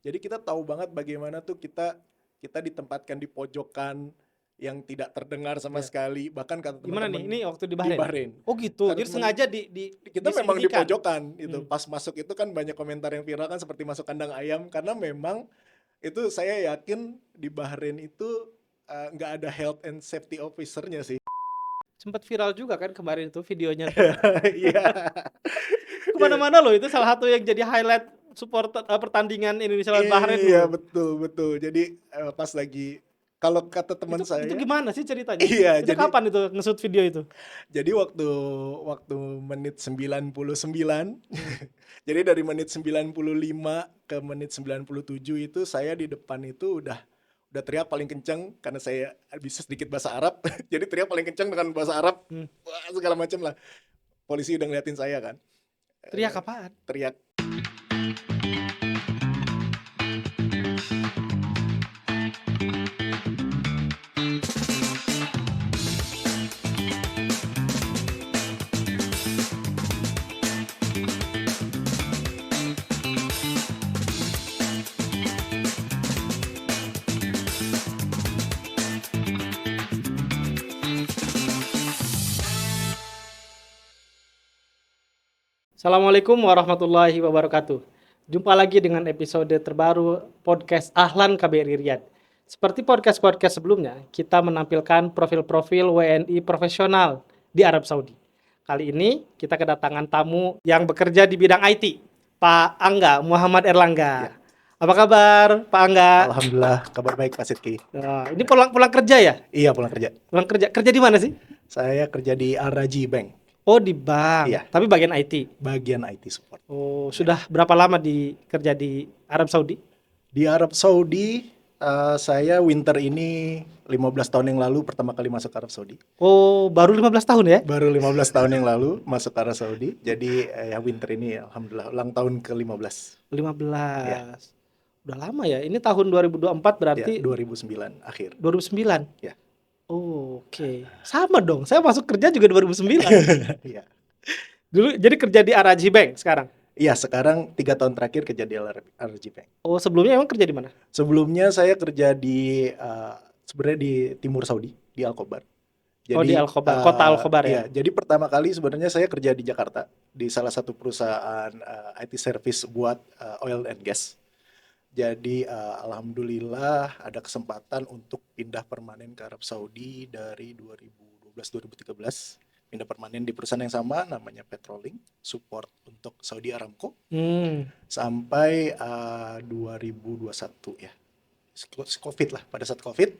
Jadi kita tahu banget bagaimana tuh kita ditempatkan di pojokan yang tidak terdengar sama Iya. sekali. Bahkan kata Gimana nih? teman-teman Ini waktu di di Bahrain? Bahrain. Oh gitu. Kata Jadi teman sengaja di kita memang di disembunyikan. pojokan itu. Pas masuk itu kan banyak komentar yang viral kan seperti masuk kandang ayam karena memang itu saya yakin di Bahrain itu nggak ada health and safety officer-nya sih. Sempat viral juga kan kemarin itu videonya tuh. Iya. Kemana-mana loh, itu salah satu yang jadi highlight supporter pertandingan Indonesia lawan Bahrain Iya, loh. betul. Jadi pas lagi kalau kata teman Itu saya, gimana sih ceritanya? iya, Itu kapan itu nge-shoot video itu? jadi waktu menit 99, jadi dari menit 95 ke menit 97 itu saya di depan itu udah teriak paling kencang karena saya bisa sedikit bahasa Arab. Jadi teriak paling kencang dengan bahasa Arab. Wah, segala macam lah. Polisi udah ngeliatin saya kan. Teriak apaan? Teriak. Assalamualaikum warahmatullahi wabarakatuh. Jumpa lagi dengan episode terbaru podcast Ahlan KBRI Riyadh. Seperti podcast-podcast sebelumnya, kita menampilkan profil-profil WNI profesional di Arab Saudi. Kali ini kita kedatangan tamu yang bekerja di bidang IT, Pak Angga Muhammad Erlangga. Ya. Apa kabar, Pak Angga? Alhamdulillah, kabar baik Pak Sidki. Nah, ini pulang kerja ya? Iya, pulang kerja. Kerja di mana sih? Saya kerja di Al-Raji Bank. Oh, di bank. Iya. Tapi bagian IT. Bagian IT support. Oh, sudah berapa lama kerja di Arab Saudi? Di Arab Saudi, saya winter ini 15 tahun yang lalu pertama kali masuk Arab Saudi. Oh, baru 15 tahun ya? Baru 15 tahun yang lalu masuk Arab Saudi. Jadi ya winter ini alhamdulillah ulang tahun ke-15. 15. Ya. Udah lama ya. Ini tahun 2024 berarti Ya, 2009 akhir. 2009. Ya. Oh, oke. Sama dong. Saya masuk kerja juga 2009. Iya. Dulu jadi kerja di Al-Raji Bank sekarang. Iya, sekarang 3 tahun terakhir kerja di Al-Raji Bank. Oh, sebelumnya emang kerja di mana? Sebelumnya saya kerja di sebenarnya di Timur Saudi, di Al-Khobar. Oh, di Al-Khobar, kota Al-Khobar ya. Iya, jadi pertama kali sebenarnya saya kerja di Jakarta di salah satu perusahaan IT service buat oil and gas. Jadi alhamdulillah ada kesempatan untuk pindah permanen ke Arab Saudi dari 2012-2013. Pindah permanen di perusahaan yang sama namanya Petrolink, support untuk Saudi Aramco. Sampai 2021 ya. Covid lah, pada saat Covid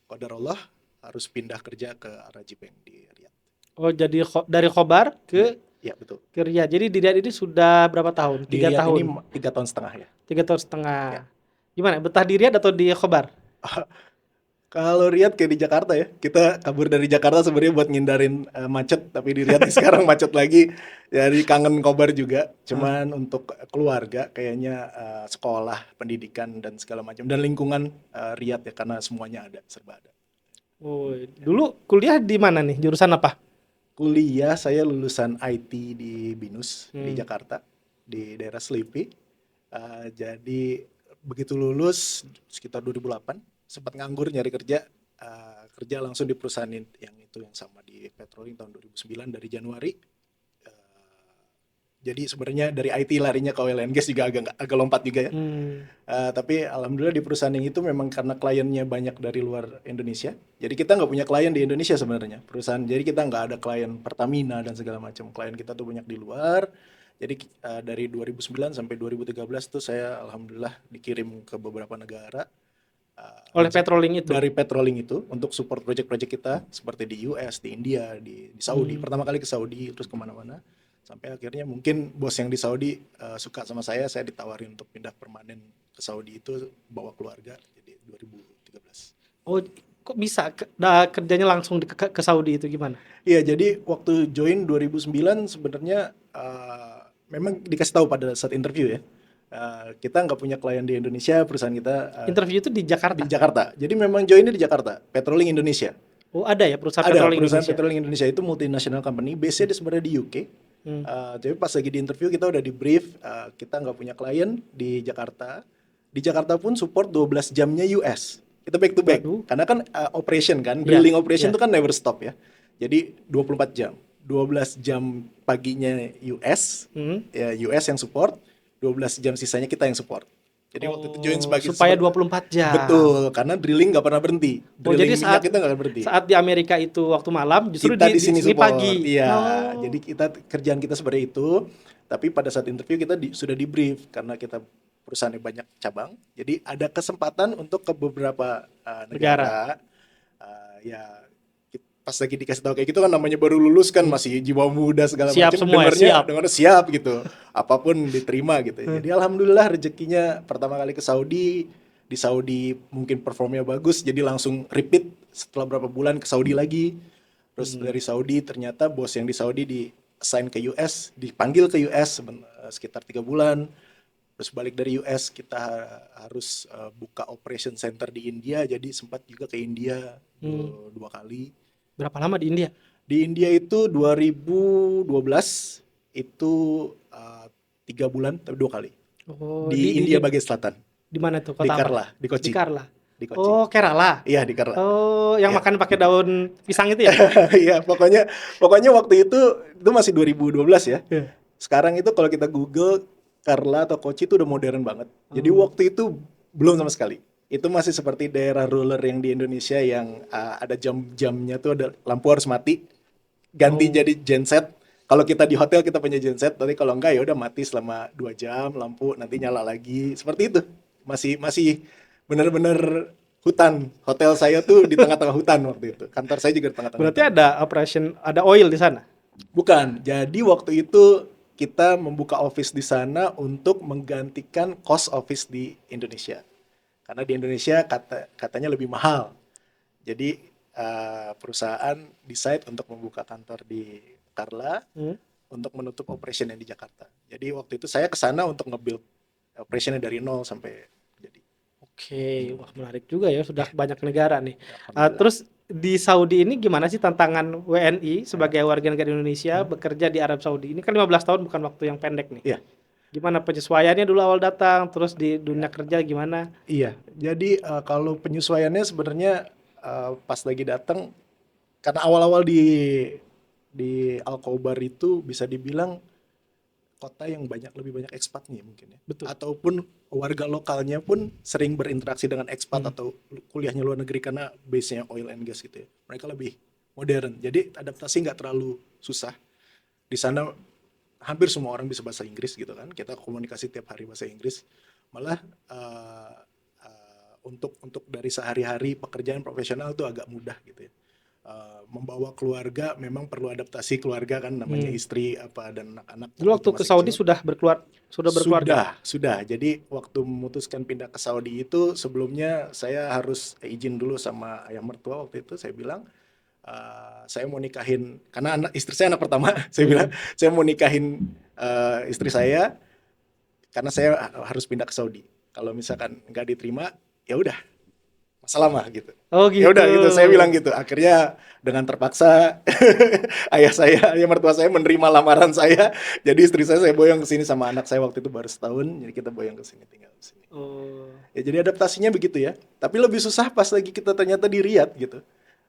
qadarullah harus pindah kerja ke Al-Raji Bank di Riyadh. Oh, jadi dari Khobar ke Ya, betul. ke Riyadh. Jadi di Riyadh ini sudah berapa tahun? Di 3 Riyadh tahun. ini 3 tahun setengah ya. 3 tahun setengah. Ya. Gimana? Betah di Riyadh atau di Khobar? Kalau Riyadh kayak di Jakarta ya. Kita kabur dari Jakarta sebenarnya buat ngindarin macet, tapi di Riyadh sekarang macet lagi. Jadi kangen Khobar juga. Cuman untuk keluarga kayaknya sekolah, pendidikan dan segala macam dan lingkungan Riyadh ya karena semuanya ada, serba ada. Oh, dulu kuliah di mana nih? Jurusan apa? Kuliah saya lulusan IT di BINUS di Jakarta, di daerah Selipi. Jadi begitu lulus sekitar 2008 sempat nganggur nyari kerja, kerja langsung di perusahaan yang sama di Petrolink tahun 2009 dari Januari. Jadi sebenarnya dari IT larinya ke oil and gas juga agak lompat juga ya. Tapi alhamdulillah di perusahaan yang itu memang karena kliennya banyak dari luar Indonesia. Jadi kita nggak punya klien di Indonesia sebenarnya perusahaan. Jadi kita nggak ada klien Pertamina dan segala macam. Klien kita tuh banyak di luar. Jadi dari 2009 sampai 2013 tuh saya alhamdulillah dikirim ke beberapa negara. Oleh Petrolink itu? Dari Petrolink itu untuk support project-project kita seperti di US, di India, di Saudi. Pertama kali ke Saudi terus kemana-mana. Sampai akhirnya mungkin bos yang di Saudi suka sama saya ditawarin untuk pindah permanen ke Saudi itu bawa keluarga jadi 2013. Oh, kok bisa kerjanya langsung ke Saudi itu gimana? Iya, jadi waktu join 2009 sebenarnya memang dikasih tahu pada saat interview ya. Kita nggak punya klien di Indonesia, perusahaan kita interview itu di Jakarta? Di Jakarta. Jadi memang joinnya di Jakarta, Petrolink Indonesia. Oh, ada ya perusahaan ada, Petrolink perusahaan Indonesia? Petrolink Indonesia itu multinational company, base-nya sebenarnya di UK. Jadi pas lagi di interview kita udah di brief, kita nggak punya klien di Jakarta. Di Jakarta pun support 12 jamnya US. Kita back to back. Waduh. Karena kan operation kan, Iya, drilling operation iya. itu kan never stop ya. Jadi 24 jam. 12 jam paginya US, ya US yang support, 12 jam sisanya kita yang support. Jadi waktu itu join sebagai supaya 24 jam. betul, karena drilling nggak pernah berhenti. Oh, jadi Drilling minyak kita nggak berhenti. saat di Amerika itu waktu malam, justru Kita di sini sini support. pagi. Iya, Oh. jadi kerjaan kita seperti itu. Tapi pada saat interview kita sudah di brief karena kita perusahaannya banyak cabang. Jadi ada kesempatan untuk ke beberapa negara. Ya pas lagi dikasih tahu kayak gitu kan, namanya baru lulus kan, masih jiwa muda segala Siap macam, semua ya, dengarnya siap gitu. Apapun diterima gitu. Jadi alhamdulillah rezekinya pertama kali ke Saudi. Di Saudi mungkin performnya bagus, jadi langsung repeat setelah berapa bulan ke Saudi lagi. Terus dari Saudi ternyata bos yang di Saudi di assign ke US, dipanggil ke US sekitar 3 bulan. Terus balik dari US kita harus buka operation center di India, jadi sempat juga ke India 2 kali. Berapa lama di India? Di India itu 2012 itu 3 bulan tapi 2 kali. Oh, Di India bagian selatan. di mana tuh Di kota apa? Kerala, di Kochi. Di Kerala. Di Kochi. Oh, Kerala. Iya, di Kerala. Oh, yang Ya. makan pakai daun pisang itu ya? Iya, pokoknya waktu itu masih 2012 ya. Iya. Sekarang itu kalau kita Google Kerala atau Kochi itu udah modern banget. Jadi waktu itu belum sama sekali. Itu masih seperti daerah rural yang di Indonesia yang ada jam-jamnya tuh, ada lampu harus mati. Ganti jadi genset. Kalau kita di hotel kita punya genset, tapi kalau enggak ya udah mati selama 2 jam, lampu nanti nyala lagi. Seperti itu. Masih benar-benar hutan. Hotel saya tuh di tengah-tengah hutan waktu itu. Kantor saya juga di tengah-tengah Berarti hutan. ada operation, ada oil di sana. Bukan. Jadi waktu itu kita membuka office di sana untuk menggantikan cost office di Indonesia. Karena di Indonesia katanya lebih mahal. Jadi perusahaan decide untuk membuka kantor di Kerala untuk menutup operation yang di Jakarta. Jadi waktu itu saya ke sana untuk nge-build operationnya dari nol sampai jadi. Oke, wah menarik juga ya, sudah banyak negara nih. Alhamdulillah. Terus di Saudi ini gimana sih tantangan WNI sebagai warga negara Indonesia bekerja di Arab Saudi? Ini kan 15 tahun bukan waktu yang pendek nih. Iya. Gimana penyesuaiannya dulu awal datang, terus di dunia kerja gimana? Iya, jadi kalau penyesuaiannya sebenarnya pas lagi datang, karena awal-awal di Al-Khobar itu bisa dibilang kota yang lebih banyak ekspatnya mungkin ya. Betul. Ataupun warga lokalnya pun sering berinteraksi dengan ekspat atau kuliahnya luar negeri karena base-nya oil and gas gitu ya. Mereka lebih modern, jadi adaptasi nggak terlalu susah. Di sana hampir semua orang bisa bahasa Inggris gitu kan. Kita komunikasi tiap hari bahasa Inggris. Malah untuk dari sehari-hari pekerjaan profesional itu agak mudah gitu ya. Membawa keluarga memang perlu adaptasi keluarga kan, namanya istri apa dan anak-anak. Dulu waktu ke Saudi sudah berkeluarga. Sudah. Jadi waktu memutuskan pindah ke Saudi itu sebelumnya saya harus izin dulu sama ayah mertua waktu itu. Saya bilang saya mau nikahin, karena istri saya anak pertama. Saya bilang saya mau nikahin istri saya karena saya harus pindah ke Saudi. Kalau misalkan nggak diterima, ya udah masa lama gitu. Oh gitu. Ya udah gitu, saya bilang gitu. Akhirnya dengan terpaksa ayah mertua saya menerima lamaran saya. Jadi istri saya boyong ke sini sama anak saya waktu itu baru setahun. Jadi kita boyong ke sini, tinggal di sini. Oh. Ya jadi adaptasinya begitu ya. Tapi lebih susah pas lagi kita ternyata di Riyadh gitu.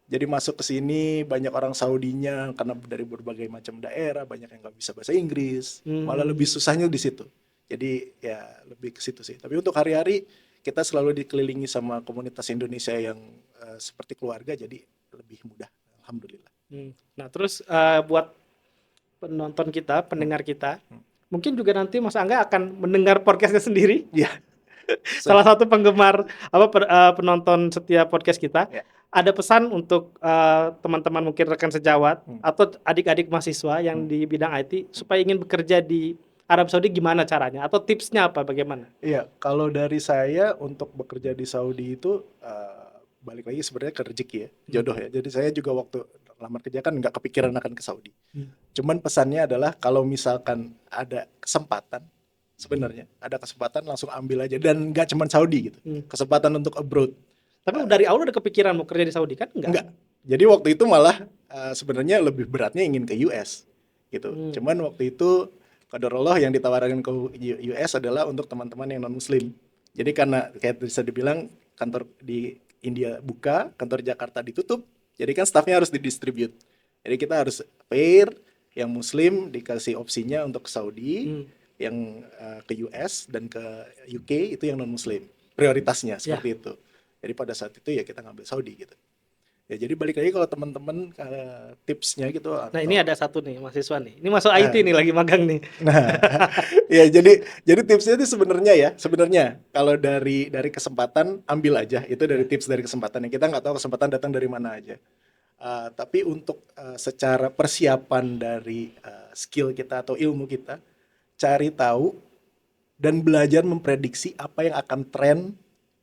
Jadi masuk ke sini banyak orang Saudinya karena dari berbagai macam daerah, banyak yang nggak bisa bahasa Inggris. Malah lebih susahnya di situ. Jadi ya lebih ke situ sih. Tapi untuk hari-hari kita selalu dikelilingi sama komunitas Indonesia yang seperti keluarga, jadi lebih mudah, alhamdulillah. Nah terus buat penonton kita, pendengar kita, mungkin juga nanti Mas Angga akan mendengar podcastnya sendiri. Iya. Salah satu penggemar penonton setiap podcast kita. Ya. Ada pesan untuk teman-teman mungkin rekan sejawat atau adik-adik mahasiswa yang di bidang IT supaya ingin bekerja di Arab Saudi, gimana caranya? Atau tipsnya apa, bagaimana? Iya, kalau dari saya untuk bekerja di Saudi itu balik lagi sebenarnya ke rezeki ya, jodoh ya. Jadi saya juga waktu lamar kerja kan nggak kepikiran akan ke Saudi. Cuman pesannya adalah kalau misalkan ada kesempatan, sebenarnya ada kesempatan langsung ambil aja, dan nggak cuma Saudi gitu. Kesempatan untuk abroad. Tapi dari awal udah kepikiran mau kerja di Saudi kan? Enggak. Jadi waktu itu malah sebenarnya lebih beratnya ingin ke US. gitu. Hmm. Cuman waktu itu qadarullah yang ditawarkan ke US adalah untuk teman-teman yang non muslim. Jadi karena kayak bisa dibilang kantor di India buka, kantor Jakarta ditutup, jadi kan staffnya harus didistribute. Jadi kita harus pair yang muslim dikasih opsinya untuk ke Saudi, Hmm. yang ke US dan ke UK itu yang non muslim. Prioritasnya Ya. seperti itu. Jadi pada saat itu ya kita ngambil Saudi gitu. Ya jadi balik lagi kalau teman-teman tipsnya gitu Nah, ini atau ada satu nih mahasiswa nih. Ini masuk IT nih lagi magang nih. nah ya jadi tipsnya itu sebenarnya kalau dari kesempatan ambil aja itu dari Ya. tips dari kesempatan yang kita nggak tahu kesempatan datang dari mana aja. Tapi untuk secara persiapan dari skill kita atau ilmu kita, cari tahu dan belajar memprediksi apa yang akan tren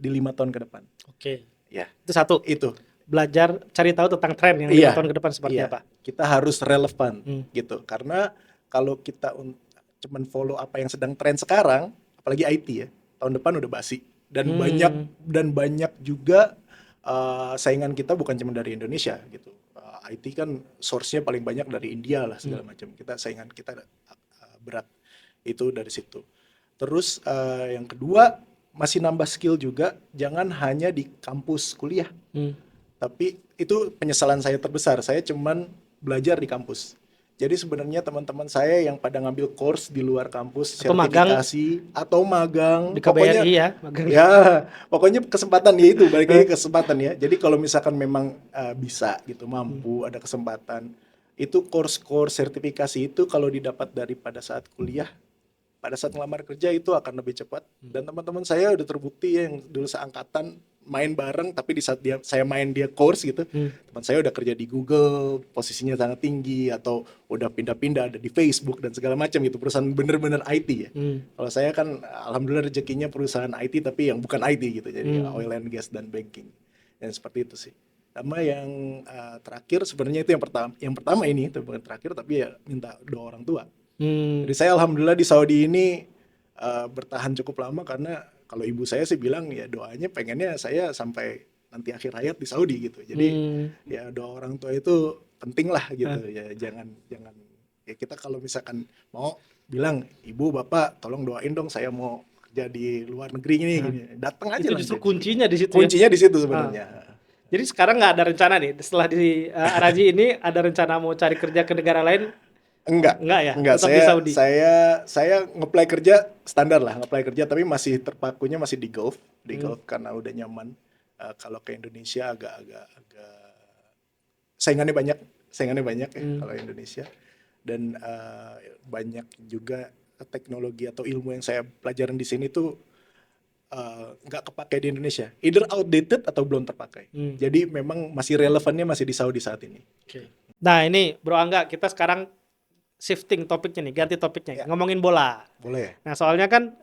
di 5 tahun ke depan. Oke. Ya, Itu satu. itu. Belajar cari tahu tentang tren yang 5 Iya, tahun ke depan seperti iya. apa. Kita harus relevan Hmm. gitu. Karena kalau kita cuman follow apa yang sedang tren sekarang, apalagi IT ya, tahun depan udah basi. Dan banyak juga saingan kita bukan cuma dari Indonesia gitu. IT kan source-nya paling banyak dari India lah segala macam. Saingan kita berat itu dari situ. Terus yang kedua masih nambah skill juga, jangan hanya di kampus kuliah. Tapi itu penyesalan saya terbesar. Saya cuman belajar di kampus. Jadi sebenarnya teman-teman saya yang pada ngambil course di luar kampus, Atau magang sertifikasi atau magang, di pokoknya KBRI ya, magang. ya, pokoknya kesempatan ya itu balik lagi ke kesempatan ya. Jadi kalau misalkan memang bisa gitu, mampu, ada kesempatan, itu course-course sertifikasi itu kalau didapat dari pada saat kuliah, pada saat ngelamar kerja itu akan lebih cepat. Dan teman-teman saya udah terbukti yang dulu seangkatan main bareng, tapi di saat saya main dia course gitu, teman saya udah kerja di Google, posisinya sangat tinggi, atau udah pindah-pindah ada di Facebook dan segala macam gitu, perusahaan bener-bener IT ya. Kalau saya kan alhamdulillah rezekinya perusahaan IT tapi yang bukan IT gitu, jadi oil and gas dan banking. Dan seperti itu sih. Sama yang terakhir sebenarnya itu yang pertama ini itu bukan terakhir, tapi ya minta doa orang tua. Jadi saya alhamdulillah di Saudi ini bertahan cukup lama karena kalau ibu saya sih bilang ya doanya pengennya saya sampai nanti akhir hayat di Saudi gitu. Jadi ya doa orang tua itu penting lah gitu ya, jangan ya kita kalau misalkan mau bilang ibu bapak tolong doain dong saya mau kerja di luar negeri ini gini. Datang aja Itu lah. justru kuncinya di situ ya. Kuncinya di situ sebenarnya. Jadi sekarang nggak ada rencana nih setelah di Araji ini ada rencana mau cari kerja ke negara lain? Enggak ya, enggak, tetap di Saudi. saya ngeplay kerja standar lah, ngeplay kerja tapi masih terpakunya masih di Gulf karena udah nyaman. Kalau ke Indonesia agak saingannya banyak ya kalau Indonesia, dan banyak juga teknologi atau ilmu yang saya pelajarin di sini tuh nggak kepakai di Indonesia, either outdated atau belum terpakai. Jadi memang masih relevannya masih di Saudi saat ini. Nah ini Bro Angga, kita sekarang shifting topiknya nih, ganti topiknya, ngomongin bola. Boleh. Nah soalnya kan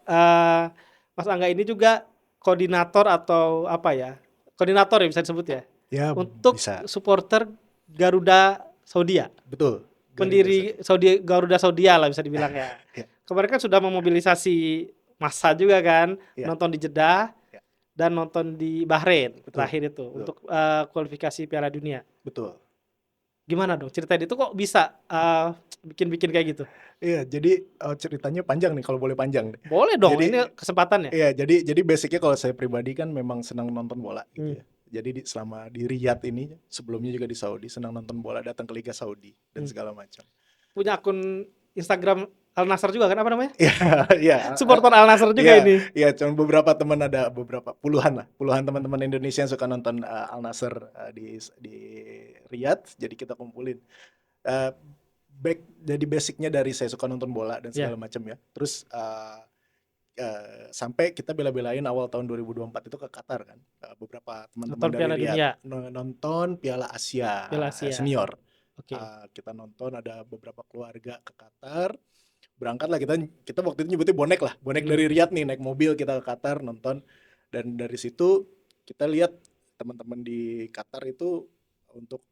Mas Angga ini juga koordinator atau apa ya, koordinator ya bisa disebut ya, untuk bisa. supporter Garuda Saudia. Betul. Pendiri Garuda Saudia lah bisa dibilang ya. Kemarin kan sudah memobilisasi massa juga kan, nonton di Jeddah dan nonton di Bahrain terakhir itu untuk kualifikasi Piala Dunia. Betul. Gimana dong ceritain itu kok bisa bikin kayak gitu? Iya, jadi ceritanya panjang nih kalau boleh panjang. Boleh dong, ini kesempatannya. Iya, jadi basicnya kalau saya pribadi kan memang senang nonton bola gitu ya. Jadi selama di Riyadh ini, sebelumnya juga di Saudi, senang nonton bola, datang ke Liga Saudi dan segala macam. Punya akun Instagram Al Nassr juga kan, apa namanya? Iya. Supporter Al Nassr juga ini. Iya, cuma beberapa teman, ada puluhan teman-teman Indonesia yang suka nonton Al Nassr di Riyadh, jadi kita kumpulin. Jadi basicnya dari saya suka nonton bola dan segala macam ya. Terus sampai kita bela-belain awal tahun 2024 itu ke Qatar kan. Beberapa teman-teman dari Riyadh nonton Piala Asia Senior. Kita nonton, ada beberapa keluarga ke Qatar. Berangkatlah kita waktu itu nyebutnya bonek dari Riyadh nih, naik mobil kita ke Qatar nonton, dan dari situ kita lihat teman-teman di Qatar itu untuk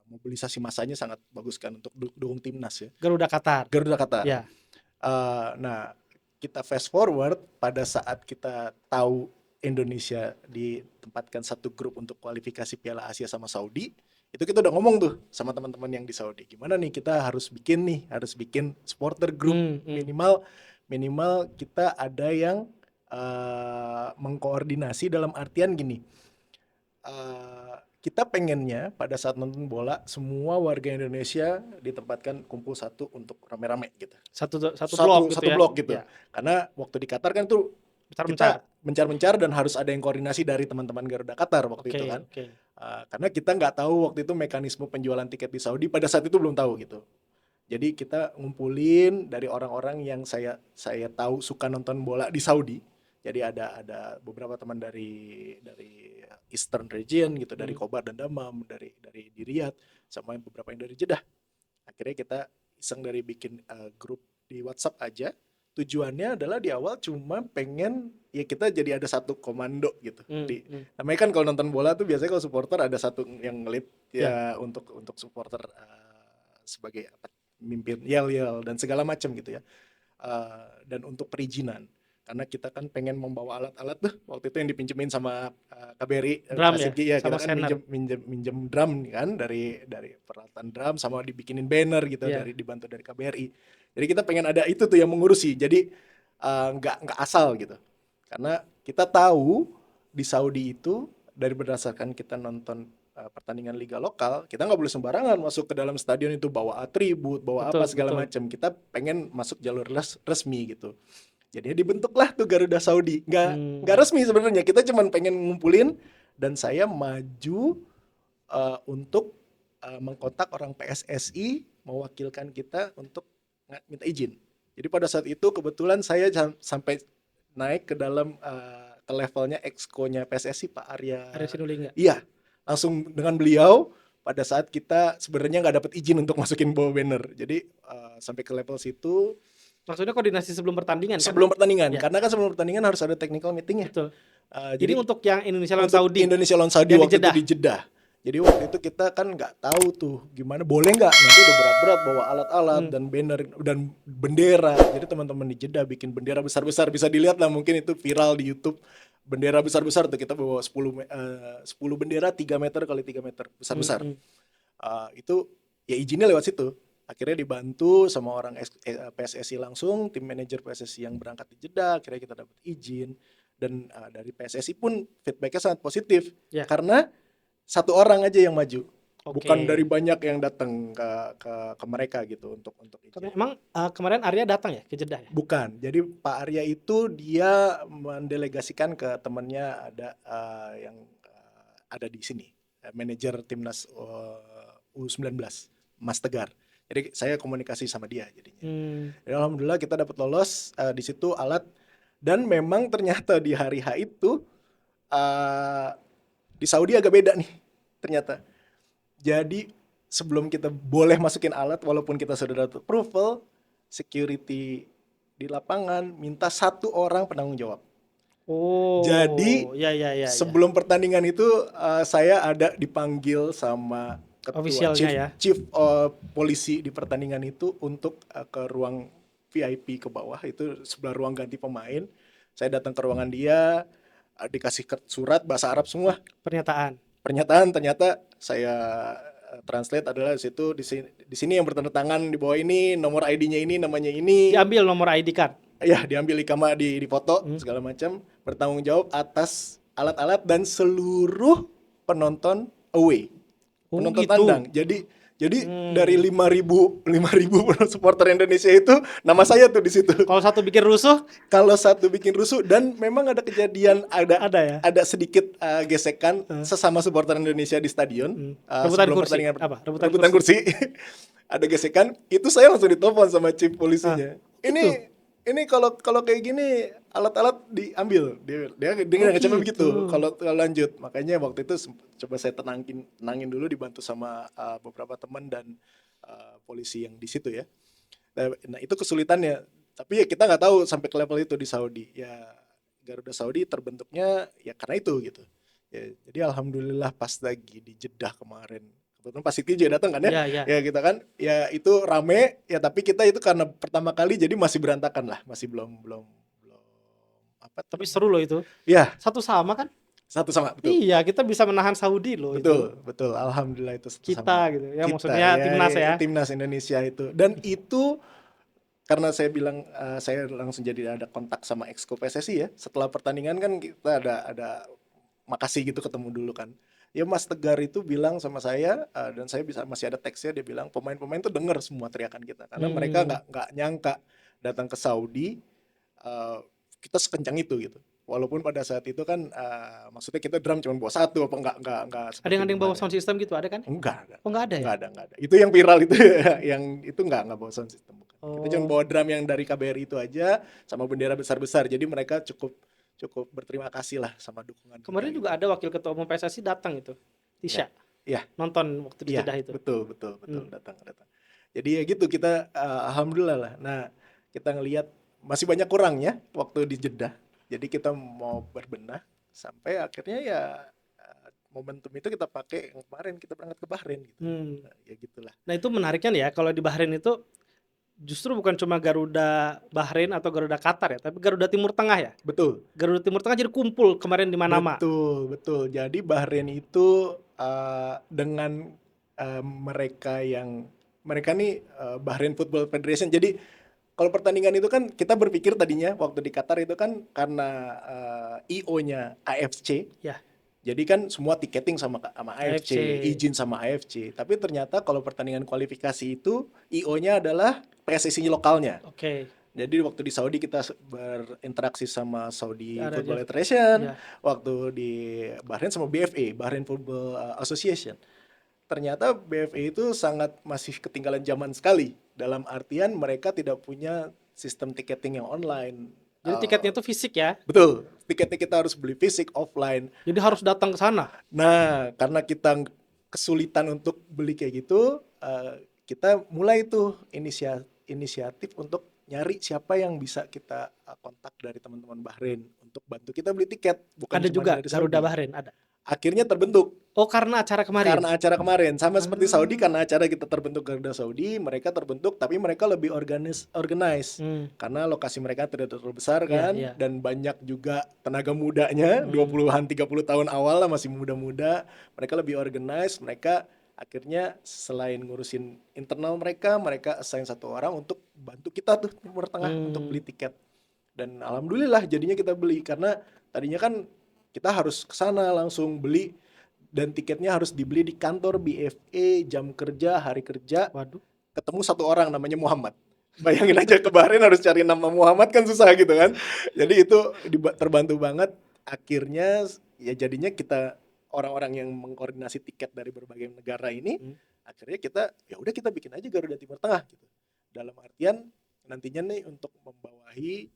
mobilisasi masanya sangat bagus kan untuk dukung timnas ya. Garuda Qatar. Ya. Nah, kita fast forward pada saat kita tahu Indonesia ditempatkan satu grup untuk kualifikasi Piala Asia sama Saudi, Itu kita udah ngomong tuh sama teman-teman yang di Saudi. Gimana nih kita harus bikin supporter group minimal minimal kita ada yang mengkoordinasi dalam artian gini. Kita pengennya pada saat nonton bola semua warga Indonesia ditempatkan kumpul satu untuk rame-rame gitu. Satu blok gitu Satu ya. blok gitu. Ya. Karena waktu di Qatar kan tuh Bencar-bencar. kita mencar-mencar dan harus ada yang koordinasi dari teman-teman Garuda Qatar waktu itu kan. Oke. Karena kita nggak tahu waktu itu mekanisme penjualan tiket di Saudi pada saat itu belum tahu gitu. Jadi kita ngumpulin dari orang-orang yang saya tahu suka nonton bola di Saudi. Jadi ada beberapa teman dari Eastern Region gitu, dari Khobar dan Damam, dari di Riyadh, sama beberapa yang dari Jeddah. Akhirnya kita iseng dari bikin grup di WhatsApp aja. Tujuannya adalah di awal cuma pengen ya kita jadi ada satu komando gitu. Namanya kan kalau nonton bola tuh biasanya kalau supporter ada satu yang ngelit ya untuk supporter sebagai mimpin yel dan segala macam gitu ya. Dan untuk perizinan karena kita kan pengen membawa alat-alat tuh waktu itu yang dipinjemin sama KBRI Drum ya sama kita kan minjem drum kan dari peralatan drum sama dibikinin banner gitu dibantu dari KBRI. Jadi kita pengen ada itu tuh yang mengurusi. Jadi nggak asal gitu. Karena kita tahu di Saudi itu dari berdasarkan kita nonton pertandingan liga lokal, kita nggak boleh sembarangan masuk ke dalam stadion itu bawa atribut, bawa apa segala macam. Kita pengen masuk jalur resmi gitu. Jadinya dibentuklah tuh Garuda Saudi. Nggak resmi sebenarnya. Kita cuma pengen ngumpulin dan saya maju untuk mengkontak orang PSSI mewakilkan kita untuk minta izin. Jadi pada saat itu kebetulan saya sampai naik ke dalam ke levelnya exco-nya PSSI Pak Arya Sinulinga. Iya, langsung dengan beliau pada saat kita sebenarnya nggak dapat izin untuk masukin bawa banner. Jadi sampai ke level situ. Maksudnya koordinasi sebelum pertandingan kan? Sebelum pertandingan, karena kan sebelum pertandingan harus ada technical meeting ya. Betul. Jadi untuk yang Indonesia lawan Saudi. Indonesia lawan Saudi waktu itu di Jeddah. Jadi waktu itu kita kan nggak tahu tuh gimana boleh nggak, nanti udah berat-berat bawa alat-alat dan banner dan bendera. Jadi teman-teman di Jeddah bikin bendera besar-besar, bisa dilihat lah mungkin itu viral di YouTube. Bendera besar-besar tuh kita bawa 10 bendera 3 meter kali 3 meter besar-besar. Itu ya izinnya lewat situ. Akhirnya dibantu sama orang PSSI langsung, tim manajer PSSI yang berangkat di Jeddah. Akhirnya kita dapat izin dan dari PSSI pun feedbacknya sangat positif karena satu orang aja yang maju, bukan dari banyak yang datang ke mereka gitu untuk izin. Emang kemarin Arya datang ya ke Jeddah ya? Bukan, jadi Pak Arya itu dia mendelegasikan ke temannya ada yang ada di sini, manajer timnas U19 Mas Tegar. Jadi saya komunikasi sama dia jadinya. Dan alhamdulillah kita dapat lolos di situ alat dan memang ternyata di hari H itu di Saudi agak beda nih ternyata. Jadi sebelum kita boleh masukin alat walaupun kita sudah dapat approval, security di lapangan minta satu orang penanggung jawab. Jadi sebelum pertandingan itu saya ada dipanggil sama ketua chief polisi di pertandingan itu untuk ke ruang VIP ke bawah, itu sebelah ruang ganti pemain. Saya datang ke ruangan dia, dikasih surat bahasa Arab semua. Pernyataan ternyata saya translate adalah di situ di sini yang bertanda tangan di bawah ini, nomor ID-nya ini, namanya ini. Diambil nomor ID card. Ya, diambil ikama di foto segala macam, bertanggung jawab atas alat-alat dan seluruh penonton away. Penonton tandang. Jadi dari 5.000 supporter Indonesia itu nama saya tuh di situ. Kalau satu bikin rusuh dan memang ada kejadian ada sedikit gesekan sesama supporter Indonesia di stadion. Rebutan kursi. Ada gesekan, itu saya langsung ditelepon sama chief polisinya. Ini kalau kayak gini alat-alat diambil, dia ngecamnya begitu kalau lanjut. Makanya waktu itu coba saya tenangin dulu, dibantu sama beberapa teman dan polisi yang di situ ya. Nah itu kesulitannya, tapi ya kita nggak tahu sampai ke level itu di Saudi. Ya Garuda Saudi terbentuknya ya karena itu gitu ya. Jadi alhamdulillah pas lagi di Jeddah kemarin, kebetulan pas Siti juga datang kan ya. Ya kita kan ya itu rame ya, tapi kita itu karena pertama kali jadi masih berantakan lah, masih belum tapi seru loh itu. Ya. Satu sama kan? Satu sama, betul. Iya, kita bisa menahan Saudi loh itu. Betul, betul. Alhamdulillah itu satu Kita sama. gitu. Ya Kita maksudnya timnas ya. timnas Indonesia itu. Dan itu karena saya bilang saya langsung jadi ada kontak sama Exco PSSI ya. Setelah pertandingan kan kita ada makasih gitu ketemu dulu kan. Ya Mas Tegar itu bilang sama saya dan saya bisa masih ada teksnya, dia bilang pemain-pemain tuh denger semua teriakan kita karena mereka Hmm. nggak nyangka datang ke Saudi eh, kita sekencang itu gitu. Walaupun pada saat itu kan maksudnya kita drum cuma bawa satu apa nggak Ada seperti yang bawa kemarin. sound system gitu, ada kan? Enggak, Oh, nggak ada ya? enggak ada. Itu yang viral itu yang itu enggak bawa sound system bukan. Kita cuma Oh, bawa drum yang dari KBRI itu aja sama bendera besar-besar. Jadi mereka cukup cukup berterima kasih lah sama dukungan kita kemarin gitu. juga ada wakil ketua umum PSSI datang itu. Tisha. Iya, Nonton waktu di iya, Jeddah itu. betul Hmm. datang. Jadi ya gitu kita alhamdulillah lah. Nah, kita ngelihat masih banyak kurangnya waktu di Jeddah. Jadi kita mau berbenah sampai akhirnya ya momentum itu kita pakai yang kemarin kita berangkat ke Bahrain gitu. Hmm. Nah, ya gitulah. Nah, itu menariknya nih ya, kalau di Bahrain itu justru bukan cuma Garuda Bahrain atau Garuda Qatar ya, tapi Garuda Timur Tengah ya. Betul. Garuda Timur Tengah jadi kumpul kemarin di Manama. Betul. Jadi Bahrain itu dengan mereka nih Bahrain Football Federation. Jadi kalau pertandingan itu kan kita berpikir tadinya waktu di Qatar itu kan karena IO-nya AFC. Ya, Jadi kan semua tiketing sama AFC, AFC. izin sama AFC. Tapi ternyata kalau pertandingan kualifikasi itu IO-nya adalah PSSI lokalnya. Oke. Jadi waktu di Saudi kita berinteraksi sama Saudi Ada Football dia. Federation, Ya. waktu di Bahrain sama BFA, Bahrain Football Association. Ternyata BFA itu sangat masih ketinggalan zaman sekali. Dalam artian mereka tidak punya sistem tiketing yang online. Jadi tiketnya tuh fisik ya. Betul, tiketnya kita harus beli fisik, offline. Jadi harus datang ke sana. Nah, karena kita kesulitan untuk beli kayak gitu, kita mulai tuh inisiatif untuk nyari siapa yang bisa kita kontak dari teman-teman Bahrain untuk bantu kita beli tiket, bukan Ada cuma juga dari Garuda Saudi. Bahrain, ada. Akhirnya terbentuk Oh, karena acara kemarin. karena acara kemarin, sama seperti Saudi, Ah. karena acara kita terbentuk Garuda Saudi, mereka terbentuk tapi mereka lebih organize Hmm. karena lokasi mereka tidak terlalu besar Iya, kan, iya. dan banyak juga tenaga mudanya, 20-an 30 tahun awal lah, masih muda-muda. Mereka lebih organize, mereka akhirnya selain ngurusin internal mereka assign satu orang untuk bantu kita tuh Timur Tengah untuk beli tiket. Dan alhamdulillah jadinya kita beli karena tadinya kan kita harus ke sana langsung beli dan tiketnya harus dibeli di kantor BFA, jam kerja, hari kerja. Waduh. Ketemu satu orang namanya Muhammad. Bayangin aja ke Bahrain harus cari nama Muhammad kan susah gitu kan. Jadi itu terbantu banget. Akhirnya ya jadinya kita orang-orang yang mengkoordinasi tiket dari berbagai negara ini, akhirnya kita ya udah kita bikin aja Garuda Timur Tengah gitu. Dalam artian nantinya nih untuk membawahi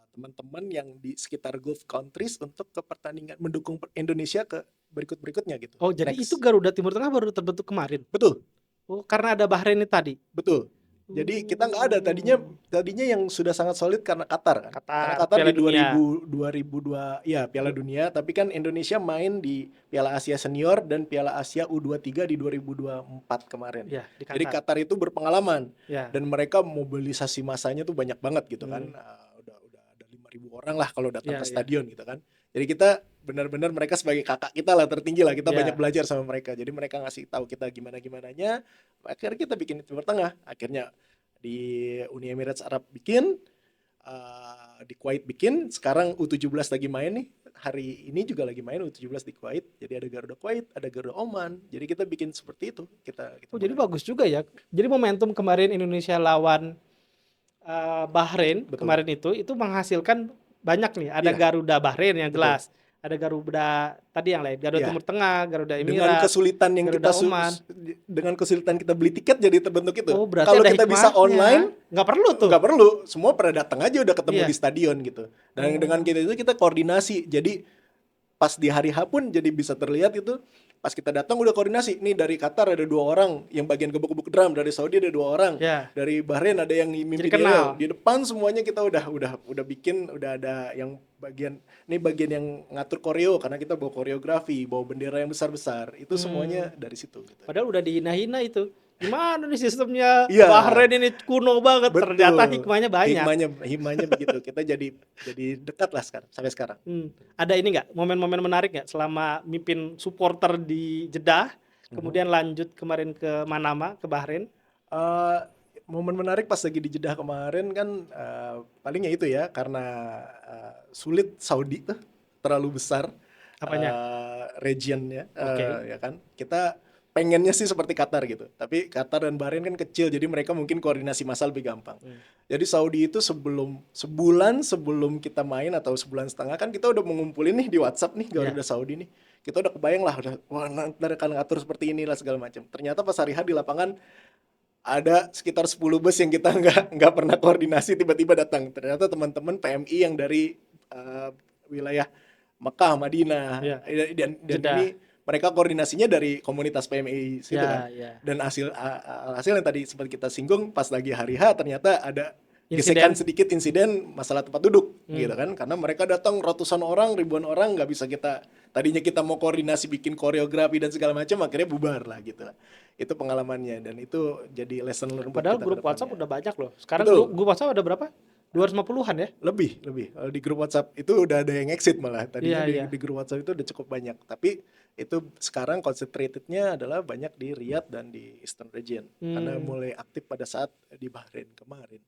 teman-teman yang di sekitar Gulf countries untuk ke pertandingan mendukung Indonesia ke berikutnya gitu. Oh, jadi Next. itu Garuda Timur Tengah baru terbentuk kemarin. Betul, Oh, karena ada Bahrain ini tadi. betul. Jadi kita nggak ada tadinya yang sudah sangat solid karena Qatar kan. Qatar, Karena Qatar Piala di Dunia. 2002 ya Piala Dunia, tapi kan Indonesia main di Piala Asia Senior dan Piala Asia U23 di 2024 kemarin. Ya, di Jadi Qatar. Qatar itu berpengalaman Ya. dan mereka mobilisasi masanya tuh banyak banget gitu kan. Udah ada 5.000 orang lah kalau datang Ya, ke ya. stadion gitu kan. Jadi kita benar-benar mereka sebagai kakak kita lah, tertinggi lah, kita Ya. banyak belajar sama mereka. Jadi mereka ngasih tahu kita gimana-gimananya. Akhirnya kita bikin Timur Tengah. Akhirnya di Uni Emirat Arab bikin, di Kuwait bikin, sekarang U17 lagi main nih. Hari ini juga lagi main U17 di Kuwait. Jadi ada Garuda Kuwait, ada Garuda Oman. Jadi kita bikin seperti itu. Kita Oh, jadi bagus juga ya. Jadi momentum kemarin Indonesia lawan Bahrain Betul. kemarin itu menghasilkan banyak nih. Ada Iya. Garuda Bahrain yang Betul. jelas. Ada Garuda tadi yang lain, Garuda Iya. Timur Tengah, Garuda dengan Emirat. kesulitan yang Garuda kita Oman. dengan kesulitan kita beli tiket jadi terbentuk itu. Oh, berarti Kalau ada kita bisa hikmahnya. online, Nggak perlu tuh. nggak perlu, semua pada datang aja udah ketemu Iya. di stadion gitu. Dan dengan kita itu kita koordinasi. Jadi pas di hari H pun jadi bisa terlihat itu. Pas kita datang udah koordinasi. Nih dari Qatar ada 2 orang yang bagian gebuk-gebuk drum, dari Saudi ada 2 orang. Ya. Dari Bahrain ada yang mimpin Jadi kenal. di depan, semuanya kita udah bikin, udah ada yang bagian yang ngatur koreo karena kita bawa koreografi, bawa bendera yang besar-besar. Itu semuanya dari situ gitu. Padahal udah dihina-hina itu. gimana nih sistemnya Iya, Bahrain ini kuno banget. betul. Ternyata hikmahnya banyak. Hikmahnya begitu. Kita jadi dekat lah sekarang sampai sekarang. Ada ini nggak momen-momen menarik nggak selama mimpin supporter di Jeddah, kemudian lanjut kemarin ke Manama, ke Bahrain? Eh, Momen menarik pas lagi di Jeddah kemarin kan paling ya itu ya karena sulit Saudi tuh terlalu besar Apanya? regionnya Oke. ya kan. Kita pengennya sih seperti Qatar gitu. Tapi Qatar dan Bahrain kan kecil jadi mereka mungkin koordinasi massa lebih gampang. Jadi Saudi itu sebulan sebelum kita main atau sebulan setengah kan kita udah mengumpulin nih di WhatsApp nih Garuda Saudi nih. Kita udah kebayang lah udah wah nanti akan ngatur seperti inilah segala macam. Ternyata pas hari H di lapangan ada sekitar 10 bus yang kita nggak pernah koordinasi tiba-tiba datang. Ternyata teman-teman PMI yang dari wilayah Mekah, Madinah, Iya. dan Jeddah. ini mereka koordinasinya dari komunitas PMI situ kan. Ya. Dan hasil yang tadi sempat kita singgung pas lagi hari H ternyata ada Insiden. gesekan sedikit insiden masalah tempat duduk gitu kan karena mereka datang ratusan orang, ribuan orang nggak bisa tadinya kita mau koordinasi bikin koreografi dan segala macam akhirnya bubar lah gitu lah. Itu pengalamannya dan itu jadi lesson learned buat Padahal kita grup ke WhatsApp depannya. udah banyak loh. Sekarang Betul. grup WhatsApp ada berapa? 250-an ya? Lebih. Kalau di grup WhatsApp itu udah ada yang exit malah. Tadinya Iya. di grup WhatsApp itu udah cukup banyak. Tapi itu sekarang concentratednya adalah banyak di Riyadh dan di Eastern Region. Karena mulai aktif pada saat di Bahrain kemarin.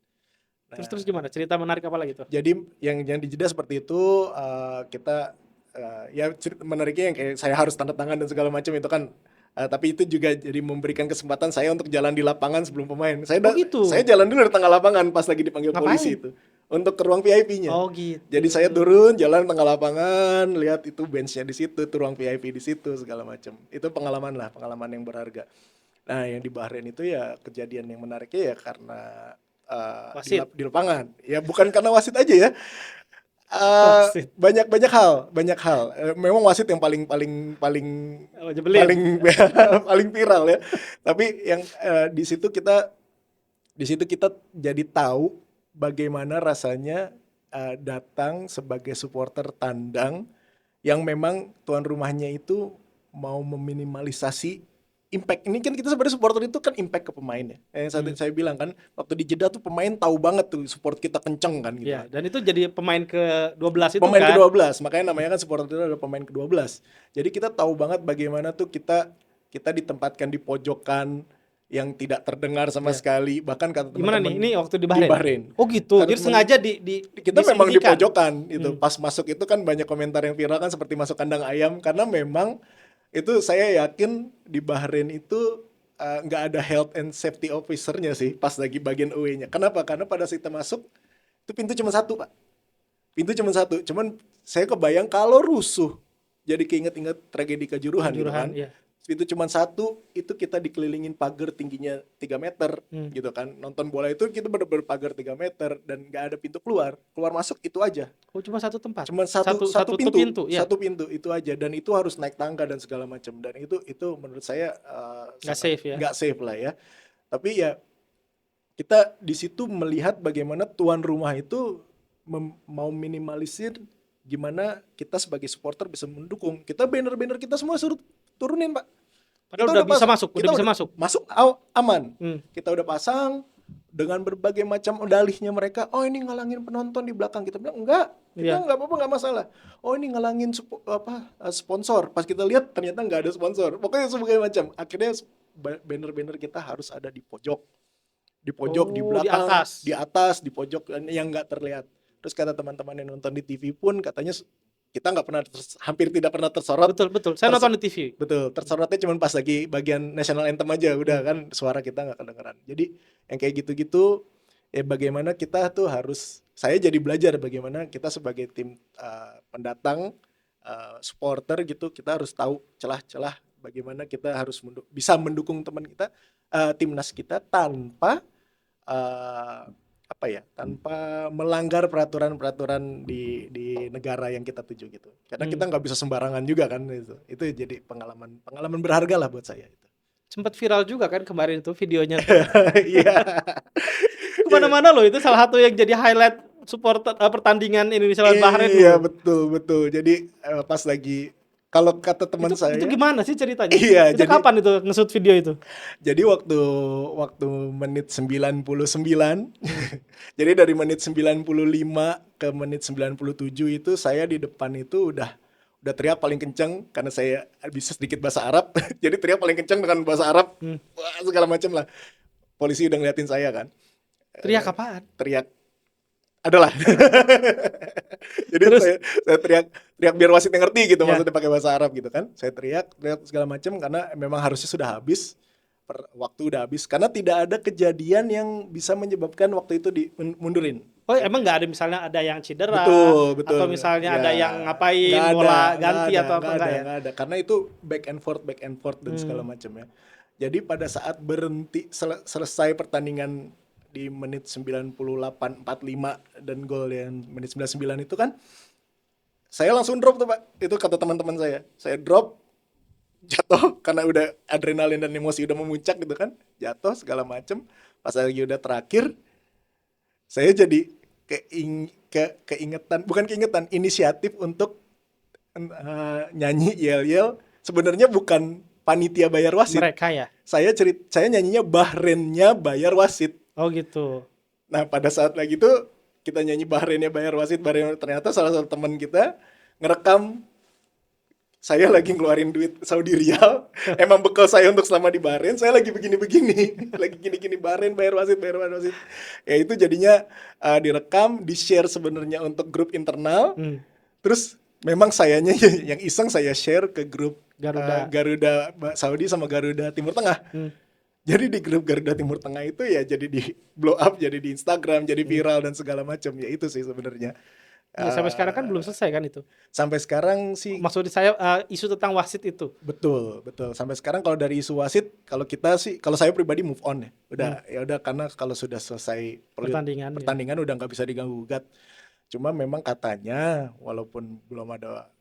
Nah, Terus gimana? Cerita menarik apa lagi tuh? jadi yang di Jeddah seperti itu kita ya menariknya yang kayak saya harus tanda tangan dan segala macam itu kan tapi itu juga jadi memberikan kesempatan saya untuk jalan di lapangan sebelum pemain. gitu. Saya jalan dulu di tengah lapangan pas lagi dipanggil polisi Ngapain? itu untuk ke ruang VIP-nya. Oh gitu. Jadi saya turun jalan tengah lapangan, lihat itu bench-nya di situ, tuh ruang VIP di situ segala macam. Itu pengalaman yang berharga. Nah, yang di Bahrain itu ya kejadian yang menariknya ya karena Wasit. di lapangan. Ya bukan karena wasit aja ya. Wasit. Banyak hal. Memang wasit yang paling Oh, jebelin. paling viral ya. Tapi yang di situ kita jadi tahu bagaimana rasanya datang sebagai supporter tandang yang memang tuan rumahnya itu mau meminimalisasi impact. Ini kan kita sebenarnya supporter itu kan impact ke pemain ya. Yang saya bilang kan waktu di Jeddah tuh pemain tahu banget tuh support kita kenceng kan gitu. Ya, dan itu jadi pemain ke-12 itu Pemain kan. ke-12, makanya namanya kan supporter itu adalah pemain ke-12. Jadi kita tahu banget bagaimana tuh kita ditempatkan di pojokan yang tidak terdengar sama sekali. Bahkan kata Gimana teman-teman nih? Ini waktu di Bahrain. Oh gitu. Kata Jadi teman- sengaja kita memang di disembunyikan. pojokan itu. Pas masuk itu kan banyak komentar yang viral kan seperti masuk kandang ayam karena memang itu saya yakin di Bahrain itu nggak ada health and safety officer-nya sih pas lagi bagian away-nya. Kenapa? Karena pada saat kita masuk itu pintu cuma satu, Pak. Pintu cuma satu. Cuman saya kebayang kalau rusuh jadi keinget-inget tragedi Kanjuruhan gitu kan. Iya. Pintu cuma satu, itu kita dikelilingin pagar tingginya 3 meter gitu kan. Nonton bola itu kita bener-bener pagar 3 meter dan nggak ada pintu keluar masuk itu aja. Oh, cuma satu tempat. Cuma satu pintu, ya. satu pintu itu aja dan itu harus naik tangga dan segala macam dan itu menurut saya Nggak safe ya. nggak safe lah ya. Tapi ya kita di situ melihat bagaimana tuan rumah itu mau minimalisir gimana kita sebagai supporter bisa mendukung. Kita banner-banner kita semua suruh turunin, Pak. Padahal udah bisa masuk, kita udah bisa masuk. Masuk aman. Kita udah pasang dengan berbagai macam dalihnya mereka. Oh, ini ngalangin penonton di belakang. Kita bilang enggak. Kita enggak apa-apa, enggak masalah. Oh, ini ngalangin sponsor. Pas kita lihat ternyata enggak ada sponsor. Pokoknya sebagai macam. Akhirnya banner-banner kita harus ada di pojok. Di pojok, di belakang, di atas, di pojok yang enggak terlihat. Terus kata teman-teman yang nonton di TV pun katanya kita nggak pernah hampir tidak pernah tersorot. Betul. Saya nonton di TV. Betul. Tersorotnya cuma pas lagi bagian national anthem aja, udah kan suara kita nggak kedengeran. Jadi yang kayak gitu-gitu ya bagaimana kita tuh harus saya jadi belajar bagaimana kita sebagai tim pendatang supporter gitu kita harus tahu celah-celah bagaimana kita harus bisa mendukung teman kita timnas kita tanpa tanpa melanggar peraturan-peraturan di negara yang kita tuju gitu. Karena kita nggak bisa sembarangan juga kan itu. Itu jadi pengalaman berharga lah buat saya itu. Sempat viral juga kan kemarin itu videonya. Iya. Kemana-mana loh itu salah satu yang jadi highlight pertandingan Indonesia lawan Bahrain. Iya betul. Jadi pas lagi Kalau kata teman saya, Itu gimana sih ceritanya? iya, Itu jadi kapan itu nge-shoot video itu? waktu waktu menit 99, jadi dari menit 95 ke menit 97 itu saya di depan itu udah teriak paling kenceng karena saya bisa sedikit bahasa Arab. Jadi teriak paling kenceng dengan bahasa Arab, wah, segala macam lah. Polisi udah ngeliatin saya kan. Teriak apaan? Teriak adalah. Jadi Terus saya teriak teriak biar wasitnya ngerti gitu, ya, maksudnya pakai bahasa Arab gitu kan. Saya teriak segala macam karena memang harusnya sudah habis. Waktu udah habis karena tidak ada kejadian yang bisa menyebabkan waktu itu mundurin. oh emang nggak ada misalnya ada yang cedera Betul, betul. atau misalnya Ya, ada yang ngapain nggak ada, bola nggak ganti ada, atau apa enggak ya? nggak ada. Karena itu back and forth dan segala macam ya. Jadi pada saat berhenti selesai pertandingan di menit 98:45 dan gol yang menit 99 itu kan, saya langsung drop tuh Pak. Itu kata teman-teman saya. Saya drop, jatuh karena udah adrenalin dan emosi udah memuncak gitu kan. Jatuh segala macam. Pas lagi udah terakhir, saya jadi bukan keingetan, inisiatif untuk nyanyi yel-yel. Sebenarnya bukan panitia bayar wasit. Mereka ya? Saya nyanyinya Bahrainnya bayar wasit. Oh gitu. Nah, pada saat lagi itu kita nyanyi Bahrainnya bayar wasit, ternyata salah satu teman kita ngerekam saya lagi ngeluarin duit Saudi Riyal. Emang bekal saya untuk selama di Bahrain, saya lagi begini-begini. Lagi gini-gini Bahrain bayar wasit. Ya itu jadinya direkam, di-share sebenarnya untuk grup internal. Terus memang sayanya yang iseng saya share ke grup Garuda Saudi sama Garuda Timur Tengah. Jadi di grup Garuda Timur Tengah itu ya jadi di blow up, jadi di Instagram, jadi viral dan segala macam. Ya itu sih sebenarnya. Ya, sampai sekarang kan belum selesai kan itu. Sampai sekarang sih Maksud saya isu tentang wasit itu. betul. Sampai sekarang kalau dari isu wasit, kalau saya pribadi move on ya. Ya udah karena kalau sudah selesai pertandingan udah nggak bisa diganggu gugat. Cuma memang katanya walaupun belum ada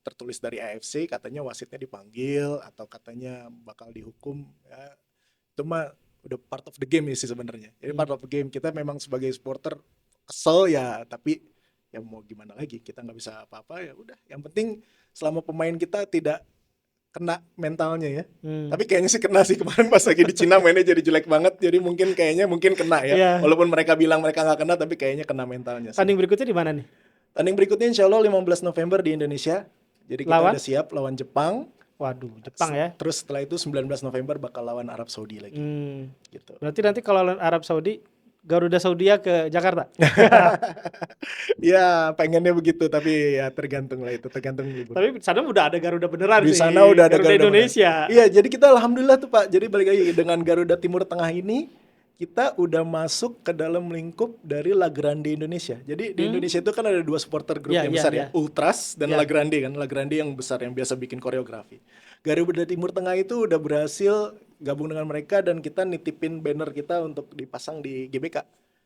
tertulis dari AFC, katanya wasitnya dipanggil atau katanya bakal dihukum ya. Itu mah udah part of the game sih sebenarnya. Jadi part of the game, kita memang sebagai supporter kesel ya, tapi ya mau gimana lagi, kita nggak bisa apa-apa, ya udah. Yang penting selama pemain kita tidak kena mentalnya ya. Tapi kayaknya sih kena sih, kemarin pas lagi di Cina mainnya jadi jelek banget, jadi mungkin kena ya. Walaupun mereka bilang mereka nggak kena, tapi kayaknya kena mentalnya sih. Tanding berikutnya di mana nih? Tanding berikutnya insya Allah 15 November di Indonesia. Jadi kita udah siap lawan Jepang. Waduh, Jepang ya. Terus setelah itu 19 November bakal lawan Arab Saudi lagi. Gitu. Berarti nanti kalau lawan Arab Saudi, Garuda Saudia ke Jakarta? Ya pengennya begitu, tapi ya tergantung libur. Tapi di sana udah ada Garuda beneran di sih. Di sana udah ada Garuda Indonesia. Iya, jadi kita alhamdulillah tuh Pak. Jadi balik lagi dengan Garuda Timur Tengah ini, kita udah masuk ke dalam lingkup dari La Grande Indonesia. Jadi di Indonesia itu kan ada dua supporter grup yang besar ya, Ultras dan La Grande kan. La Grande yang besar yang biasa bikin koreografi. Garuda Timur Tengah itu udah berhasil gabung dengan mereka dan kita nitipin banner kita untuk dipasang di GBK.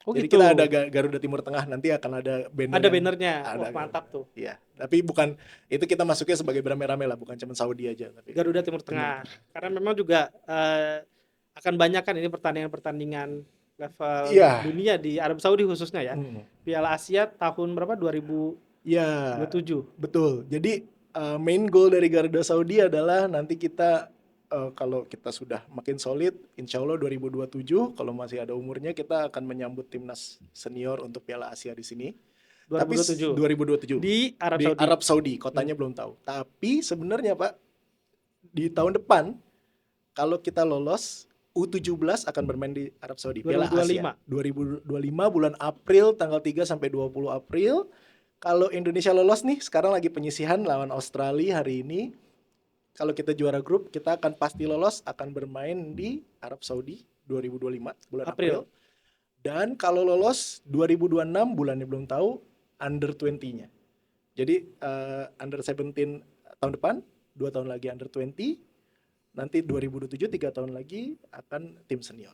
Jadi gitu. Kita ada Garuda Timur Tengah, nanti akan ada banner. Ada bannernya. Wah, mantap tuh. Iya, tapi bukan itu, kita masuknya sebagai rame-rame lah, bukan cuma Saudi aja, tapi Garuda Timur Tengah. Karena memang juga akan banyak kan ini pertandingan-pertandingan level dunia di Arab Saudi khususnya ya. Piala Asia tahun berapa? 2027. Betul. Jadi main goal dari Garuda Saudi adalah nanti kita kalau kita sudah makin solid, insya Allah 2027 kalau masih ada umurnya, kita akan menyambut timnas senior untuk Piala Asia di sini. 2027. Tapi 2027 di Arab Saudi, kotanya belum tahu. Tapi sebenarnya Pak, di tahun depan kalau kita lolos, U17 akan bermain di Arab Saudi, Piala Asia 2025 bulan April, tanggal 3 sampai 20 April. Kalau Indonesia lolos nih, sekarang lagi penyisihan lawan Australia hari ini. Kalau kita juara grup, kita akan pasti lolos, akan bermain di Arab Saudi 2025 bulan April. Dan kalau lolos 2026 bulannya belum tahu, under 20-nya. Jadi under 17 tahun depan, 2 tahun lagi under 20. Nanti 2027 3 tahun lagi akan tim senior.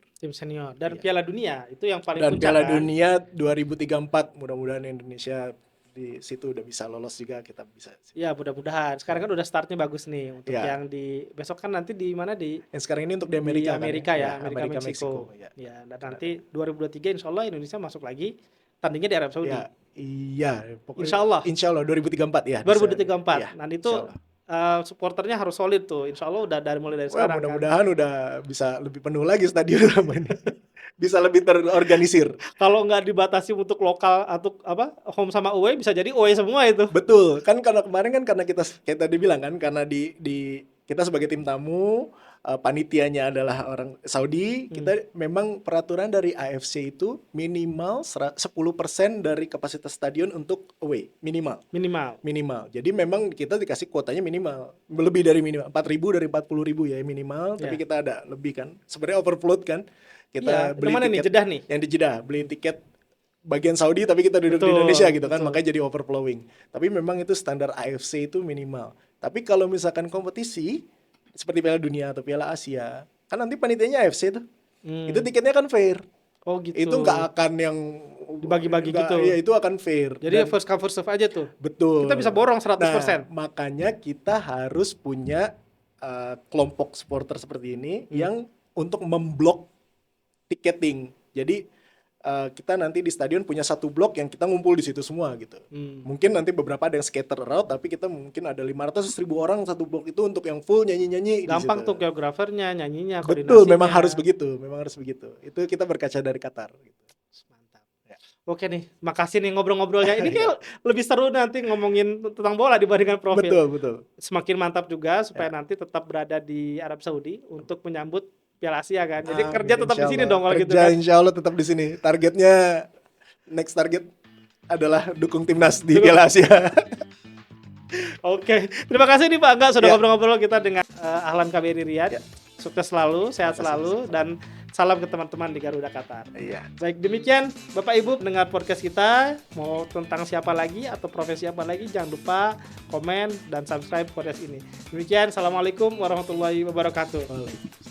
Dan Piala Dunia itu yang paling puncak. Dan Piala Dunia 2034, mudah-mudahan Indonesia di situ udah bisa lolos juga, kita bisa. Ya mudah-mudahan. Sekarang kan udah startnya bagus nih untuk yang di besok kan nanti di mana di. Yang sekarang ini untuk di Amerika. Di Amerika kan? Amerika Meksiko. Ya, dan nanti 2023 insya Allah Indonesia masuk lagi tandingnya di Arab Saudi. Iya, pokoknya. Insya Allah 2034 ya. 2034. Nanti itu supporternya harus solid tuh. Insya Allah udah mulai dari Wah, sekarang kan. mudah-mudahan udah bisa lebih penuh lagi stadion sama ini. Bisa lebih terorganisir. Kalau nggak dibatasi untuk lokal atau home sama away, bisa jadi away semua itu. Betul, kan karena kemarin kan karena kita kayak tadi bilang kan karena di kita sebagai tim tamu, panitianya adalah orang Saudi, kita memang peraturan dari AFC itu minimal 10% dari kapasitas stadion untuk away, minimal. Minimal. Jadi memang kita dikasih kuotanya minimal, lebih dari minimal 4.000 dari 40.000 ya minimal, tapi kita ada lebih kan. Sebenarnya overflow kan. Kita Iya, beli mana nih? tiket Jeddah nih? yang di Jeddah, beli tiket bagian Saudi tapi kita duduk di Betul, Indonesia gitu kan, betul. makanya jadi overflowing. Tapi memang itu standar AFC itu minimal. Tapi kalau misalkan kompetisi seperti Piala Dunia atau Piala Asia, kan nanti panitianya AFC tuh. Itu tiketnya kan fair. Oh gitu. Itu nggak akan yang Dibagi-bagi nggak- gitu. Iya, itu akan fair. Jadi Dan- first come first serve aja tuh. betul. Kita bisa borong 100%. Nah, makanya kita harus punya kelompok supporter seperti ini yang untuk memblok tiketing. Jadi kita nanti di stadion punya satu blok yang kita ngumpul di situ semua gitu. Mungkin nanti beberapa ada yang scatter around, tapi kita mungkin ada 500.000 orang satu blok itu untuk yang full nyanyi-nyanyi. Gampang di situ. tuh geografernya, nyanyinya, Betul, koordinasinya. memang harus begitu. Itu kita berkaca dari Qatar. Gitu. Mantap. Ya. Oke nih, makasih nih ngobrol-ngobrolnya. Ini kayak lebih seru nanti ngomongin tentang bola dibandingkan profil. Betul. Semakin mantap juga supaya nanti tetap berada di Arab Saudi untuk menyambut Piala Asia kan. Jadi Amin, kerja tetap di sini insyaallah. dong kalau gitu Kerja kan. insya Allah tetap di sini. Targetnya next target adalah dukung timnas di Piala Asia. Oke, terima kasih nih Pak Angga sudah Ya. ngobrol-ngobrol kita dengan Ahlan KBRI Riyadh. Ya. Sukses selalu, sehat Terima kasih. selalu, dan salam ke teman-teman di Garuda Qatar. Iya. Baik, demikian Bapak Ibu dengar podcast kita. Mau tentang siapa lagi atau profesi apa lagi, jangan lupa komen dan subscribe podcast ini. Demikian, Assalamualaikum warahmatullahi wabarakatuh.